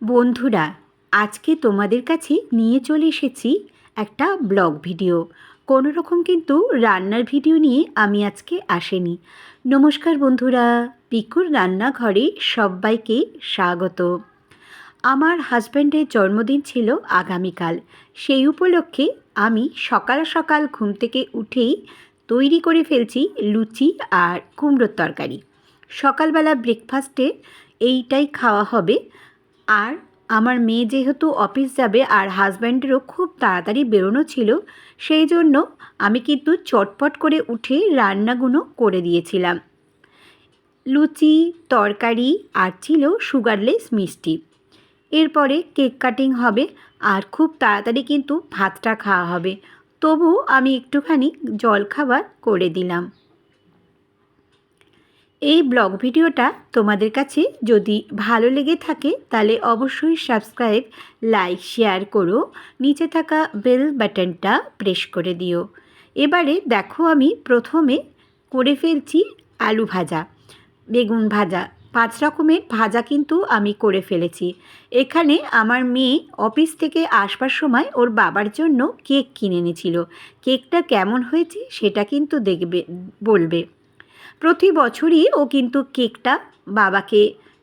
বন্ধুরা, আজকে তোমাদের কাছে নিয়ে চলে এসেছি একটা ব্লগ ভিডিও। কোনো রকম কিন্তু রান্নার ভিডিও নিয়ে আমি আজকে আসিনি। নমস্কার বন্ধুরা, পিকুর রান্নাঘরে সবাইকে স্বাগত। আমার হাজব্যান্ডের জন্মদিন ছিল আগামীকাল। সেই উপলক্ষে আমি সকাল সকাল ঘুম থেকে উঠেই তৈরি করে ফেলছি লুচি আর কুমড়োর তরকারি। সকালবেলা ব্রেকফাস্টে এইটাই খাওয়া হবে। আর আমার মেয়ে যেহেতু অফিস যাবে আর হাজব্যান্ডেরও খুব তাড়াতাড়ি বেরোনো ছিল, সেই জন্য আমি কিন্তু চটপট করে উঠে রান্নাগুলো করে দিয়েছিলাম। লুচি, তরকারি আর ছিল সুগারলেস মিষ্টি। এরপরে কেক কাটিং হবে আর খুব তাড়াতাড়ি কিন্তু ভাতটা খাওয়া হবে। তবু আমি একটুখানি জলখাবার করে দিলাম। এই ব্লগ ভিডিওটা তোমাদের কাছে যদি ভালো লেগে থাকে তাহলে অবশ্যই সাবস্ক্রাইব, লাইক, শেয়ার করো। নিচে থাকা বেল বাটনটা প্রেস করে দিও। এবারে দেখো, আমি প্রথমে করে ফেলছি আলু ভাজা, বেগুন ভাজা, 5 রকমের ভাজা কিন্তু আমি করে ফেলেছি। এখানে আমার মেয়ে অফিস থেকে আসবার সময় ওর বাবার জন্য কেক কিনে এনেছিল। কেকটা কেমন হয়েছে সেটা কিন্তু বলবে। প্রতি বছরই ও কিন্তু কেকটা বাবাকে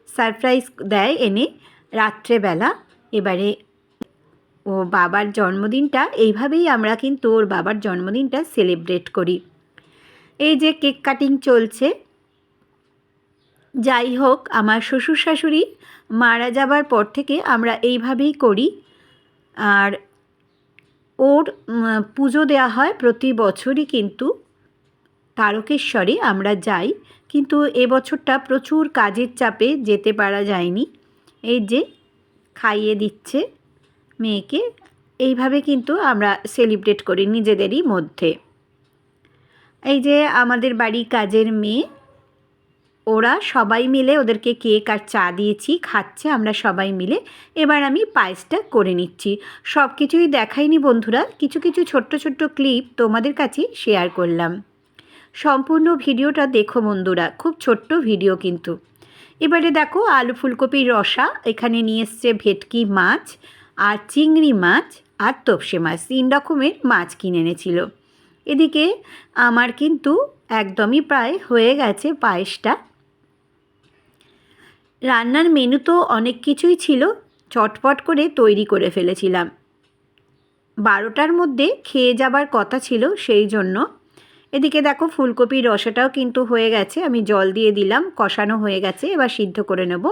সারপ্রাইজ দেয় এনে রাত্রেবেলা। এবারে ও বাবার জন্মদিনটা এইভাবেই আমরা কিন্তু ওর বাবার জন্মদিনটা সেলিব্রেট করি। এই যে কেক কাটিং চলছে। যাই হোক, আমার শ্বশুর শাশুড়ি মারা যাবার পর থেকে আমরা এইভাবেই করি। আর ওর পুজো দেওয়া হয় প্রতি বছরই কিন্তু তারকেশ্বরে আমরা যাই, কিন্তু এবছরটা প্রচুর কাজের চাপে যেতে পারা যায়নি। এই যে খাইয়ে দিচ্ছে মেয়েকে, এইভাবে কিন্তু আমরা সেলিব্রেট করি নিজেদেরই মধ্যে। এই যে আমাদের বাড়ি কাজের মেয়ে, ওরা সবাই মিলে ওদেরকে কেক আর চা দিয়েছি, খাচ্ছে আমরা সবাই মিলে। এবার আমি পায়েসটা করে নিচ্ছি। সব কিছুই দেখাইনি বন্ধুরা, কিছু কিছু ছোট্ট ছোট্ট ক্লিপ তোমাদের কাছে শেয়ার করলাম। সম্পূর্ণ ভিডিওটা দেখো বন্ধুরা, খুব ছোট্ট ভিডিও কিন্তু। এবারে দেখো, আলু ফুলকপির রসা এখানে নিয়ে এসছে, ভেটকি মাছ আর চিংড়ি মাছ আর তোপসে মাছ, 3 রকমের মাছ কিনে এনেছিল। এদিকে আমার কিন্তু একদমই প্রায় হয়ে গেছে পায়েসটা। রান্নার মেনু তো অনেক কিছুই ছিল, চটপট করে তৈরি করে ফেলেছিলাম। 12টার মধ্যে খেয়ে যাবার কথা ছিল, সেই জন্য। এদিকে দেখো, ফুলকপির রসাটাও কিন্তু হয়ে গেছে, আমি জল দিয়ে দিলাম, কষানো হয়ে গেছে, এবার সিদ্ধ করে নেব।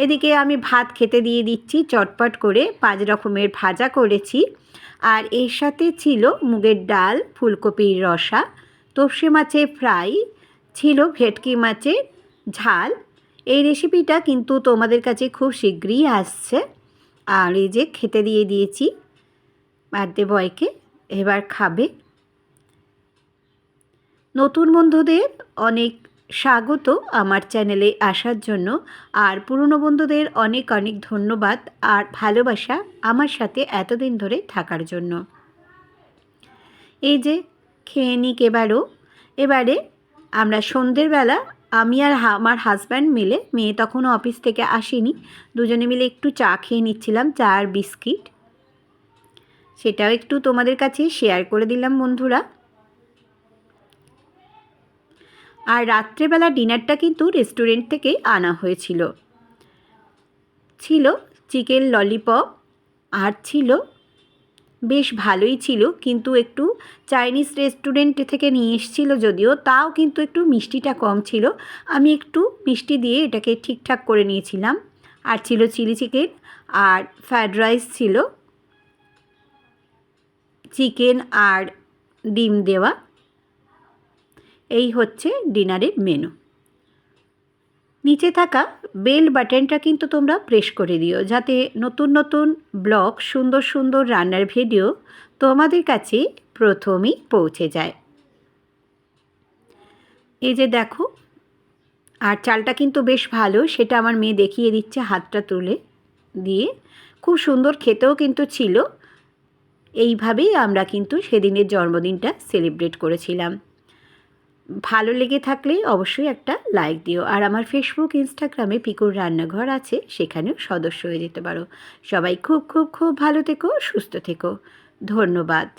এদিকে আমি ভাত খেতে দিয়ে দিচ্ছি চটপট করে। 5 রকমের ভাজা করেছি আর এর সাথে ছিল মুগের ডাল, ফুলকপির রসা, তোপসে মাছের ফ্রাই, ছিল ভেটকি মাছের ঝাল। এই রেসিপিটা কিন্তু তোমাদের কাছে খুব শীঘ্রই আসছে। আর এই যে খেতে দিয়ে দিয়েছি বার্থডে বয়কে, এবার খাবে। নতুন বন্ধুদের অনেক স্বাগত আমার চ্যানেলে আসার জন্য, আর পুরনো বন্ধুদের অনেক অনেক ধন্যবাদ আর ভালোবাসা আমার সাথে এতদিন ধরে থাকার জন্য। এই যে খেয়ে নিক এবারে আমরা সন্ধ্যেবেলা আমি আর আমার হাজব্যান্ড মিলে, মেয়ে তখনও অফিস থেকে আসেনি, দুজনে মিলে একটু চা খেয়ে নিচ্ছিলাম, চা আর বিস্কিট। সেটাও একটু তোমাদের কাছে শেয়ার করে দিলাম বন্ধুরা। আর রাত্রেবেলা ডিনারটা কিন্তু রেস্টুরেন্ট থেকে আনা হয়েছিল। ছিল চিকেন ললিপপ আর ছিল, বেশ ভালোই ছিল, কিন্তু একটু চাইনিজ রেস্টুরেন্ট থেকে নিয়ে এসেছিলো যদিও, তাও কিন্তু একটু মিষ্টিটা কম ছিল। আমি একটু মিষ্টি দিয়ে এটাকে ঠিকঠাক করে নিয়েছিলাম। আর ছিল চিলি চিকেন আর ফ্রায়েড রাইস ছিল, চিকেন আর ডিম দেওয়া। এই হচ্ছে ডিনারের মেনু। নিচে থাকা বেল বাটনটা কিন্তু তোমরা প্রেস করে দিও, যাতে নতুন নতুন ব্লগ, সুন্দর সুন্দর রান্নার ভিডিও তোমাদের কাছে প্রথমেই পৌঁছে যায়। এই যে দেখো, আর চালটা কিন্তু বেশ ভালো, সেটা আমার মেয়ে দেখিয়ে দিচ্ছে হাতটা তুলে দিয়ে। খুব সুন্দর খেতেও কিন্তু ছিল। এইভাবেই আমরা কিন্তু সেদিনের জন্মদিনটা সেলিব্রেট করেছিলাম। ভালো লেগে থাকলে অবশ্যই একটা লাইক দিও। আর আমার ফেসবুক ইনস্টাগ্রামে পিকুর রান্নাঘর আছে, সেখানেও সদস্য হয়ে যেতে পারো। সবাই খুব খুব খুব ভালো থেকো, সুস্থ থেকো। ধন্যবাদ।